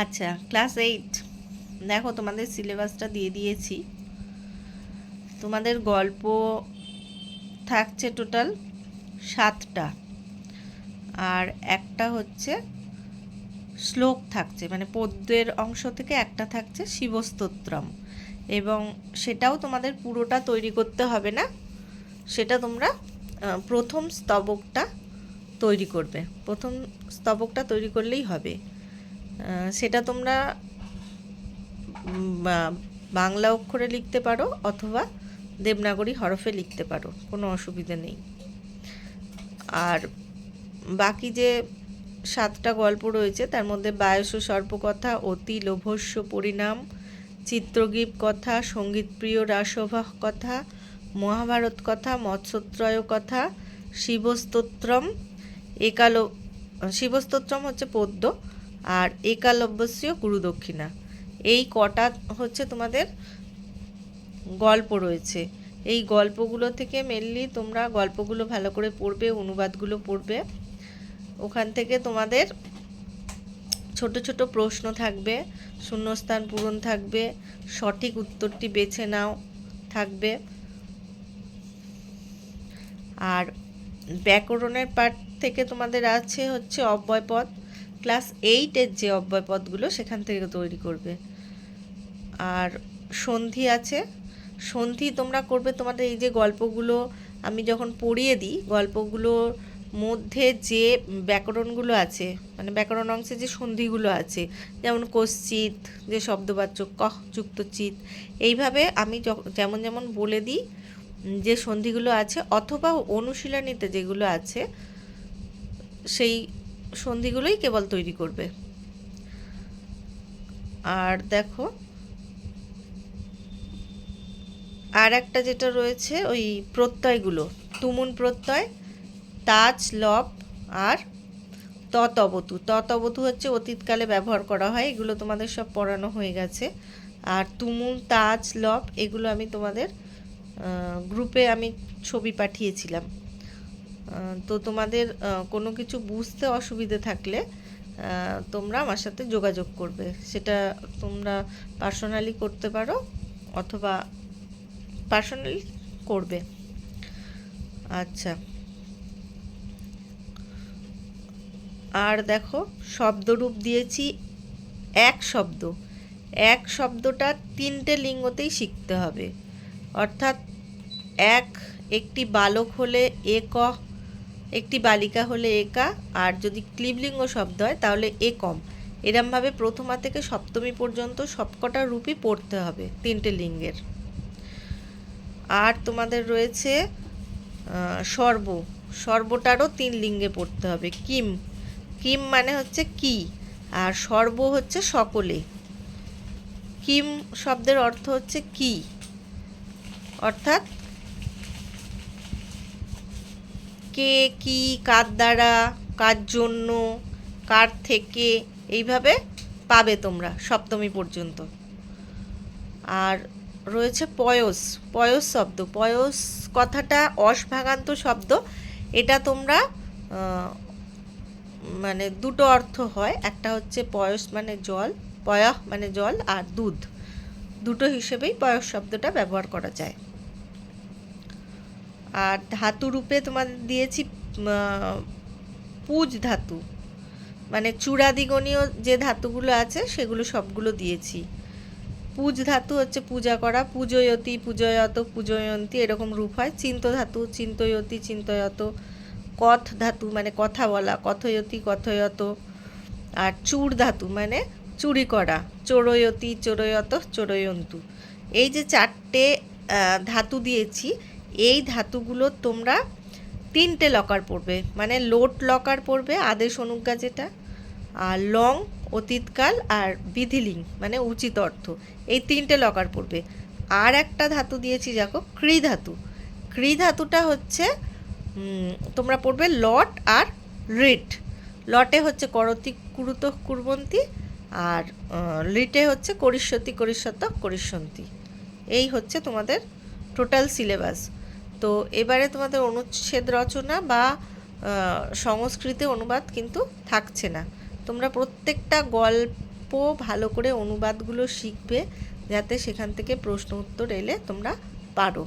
আচ্ছা, ক্লাস 8 দেখো, তোমাদের সিলেবাসটা দিয়ে দিয়েছি। তোমাদের গল্প থাকছে টোটাল 7টা, আর একটা হচ্ছে শ্লোক থাকছে, মানে পদ্যের অংশ থেকে একটা থাকছে শিবস্তোত্রম, এবং সেটাও তোমাদের পুরোটা তৈরি করতে হবে না। সেটা তোমরা প্রথম স্তবকটা তৈরি করবে, প্রথম স্তবকটা তৈরি করলেই হবে। সেটা তোমরা বাংলা অক্ষরে লিখতে পারো অথবা দেবনাগরী হরফে লিখতে পারো, কোনো অসুবিধা নেই। আর বাকি যে 7টা গল্প রয়েছে তার মধ্যে বায়স সর্পকথা, অতি লোভস্য পরিণাম, চিত্রগীপ কথা, সঙ্গীতপ্রিয় রাসভাহ কথা, মহাভারত কথা, মৎস্যত্রয় কথা, শিবস্তোত্রম, শিবস্তোত্রম হচ্ছে পদ্য, আর একালব্যস্য গুরুদক্ষিণা, এই কটা হচ্ছে তোমাদের গল্প রয়েছে। এই গল্পগুলো থেকে মেনলি তোমরা গল্পগুলো ভালো করে পড়বে, অনুবাদগুলো পড়বে। ওখান থেকে তোমাদের ছোট ছোট প্রশ্ন থাকবে, শূন্যস্থান পূরণ থাকবে, সঠিক উত্তরটি বেছে নাও থাকবে। আর ব্যাকরণের পার্ট থেকে তোমাদের আছে হচ্ছে অব্যয়পদ, ক্লাস 8-এর যে অব্যয়পদগুলো সেখান থেকে তৈরি করবে। আর সন্ধি আছে, সন্ধি তোমরা করবে তোমাদের এই যে গল্পগুলো আমি যখন পড়িয়ে দিই, গল্পগুলোর মধ্যে যে ব্যাকরণগুলো আছে, মানে ব্যাকরণ অংশে যে সন্ধিগুলো আছে, যেমন কশ্চিৎ, যে শব্দবাচ্য কহ যুক্ত চিত, এইভাবে আমি যেমন যেমন বলে দিই যে সন্ধিগুলো আছে, অথবা অনুশীলনীতে যেগুলো আছে সেই সন্ধিগুলোই কেবল তৈরি করবে। আর দেখো, আর একটা যেটা রয়েছে ওই প্রত্যয়গুলো, তুমুন প্রত্যয়, তাজ, লব আর ততবতু। ততবতু হচ্ছে অতীতকালে ব্যবহার করা হয়, এগুলো তোমাদের সব পড়ানো হয়ে গেছে। আর তুমুন, তাজ, লব এগুলো আমি তোমাদের গ্রুপে আমি ছবি পাঠিয়েছিলাম। তো তোমাদের কোনো কিছু বুঝতে অসুবিধে থাকলে তোমরা আমার সাথে যোগাযোগ করবে, সেটা তোমরা পার্সোনালি করতে পারো অথবা পার্সোনালি করবে। আচ্ছা, আর দেখো শব্দরূপ দিয়েছি এক শব্দ, এক শব্দটা 3টে লিঙ্গতেই শিখতে হবে। অর্থাৎ একটি বালক হলে এক, একটি বালিকা হলে একা, আর যদি ক্লিবলিঙ্গ শব্দ হয় তাহলে একম। এরমভাবে প্রথমা থেকে সপ্তমী পর্যন্ত সবকটা রূপই পড়তে হবে 3টে লিঙ্গের। আর তোমাদের রয়েছে সর্ব, সর্বটারও 3 লিঙ্গে পড়তে হবে। কিম, কিম মানে হচ্ছে কি, আর সর্ব হচ্ছে সকলে। কিম শব্দের অর্থ হচ্ছে কি, অর্থাৎ কে, কি, কার দ্বারা, কার জন্য, কার থেকে, এইভাবে পাবে তোমরা সপ্তমী পর্যন্ত। আর রয়েছে পয়স, পয়স শব্দ, পয়স কথাটা অসভাগান্ত শব্দ। এটা তোমরা মানে দুটো অর্থ হয়, একটা হচ্ছে পয়স মানে জল, পয়ঃ মানে জল, আর দুধ, দুটো হিসেবেই পয়স শব্দটা ব্যবহার করা যায়। আর ধাতু রূপে তোমাদের দিয়েছি পুজ ধাতু, মানে চূড়াদিগণীয় যে ধাতুগুলো আছে সেগুলো সবগুলো দিয়েছি। পুজ ধাতু হচ্ছে পূজা করা, পূজয়তি, পূজয়ত, পূজয়ন্তী, এরকম রূপ হয়। চিন্ত ধাতু চিন্তয়তি, চিন্তয়ত। কথ ধাতু মানে কথা বলা, কথয়তি, কথয়ত। আর চূড় ধাতু মানে চুরি করা, চোরয়তি, চোরয়ত, চোরয়ন্তু। এই যে 4টে ধাতু দিয়েছি, এই ধাতুগুলো তোমরা 3টে লকার পড়বে, মানে লোট লকার পড়বে, আদেশ অনুজ্ঞা যেটা, আর লং অতীতকাল, আর বিধিলিং মানে উচিত অর্থ, এই 3টে লকার পড়বে। আর একটা ধাতু দিয়েছি দেখো, ক্রি ধাতু। ক্রি ধাতুটা হচ্ছে তোমরা পড়বে লট আর রিট। লটে হচ্ছে করতি, কুরুত, কুর্বন্তী, আর লিটে হচ্ছে করিষ্যতি, করিষ্যত, করিষ্যন্তী। এই হচ্ছে তোমাদের টোটাল সিলেবাস। তো এবারে তোমাদের অনুচ্ছেদ রচনা বা সংস্কৃতে অনুবাদ কিন্তু থাকছে না। তোমরা প্রত্যেকটা গল্প ভালো করে অনুবাদগুলো শিখবে, যাতে সেখান থেকে প্রশ্ন উত্তর এলে তোমরা পারো।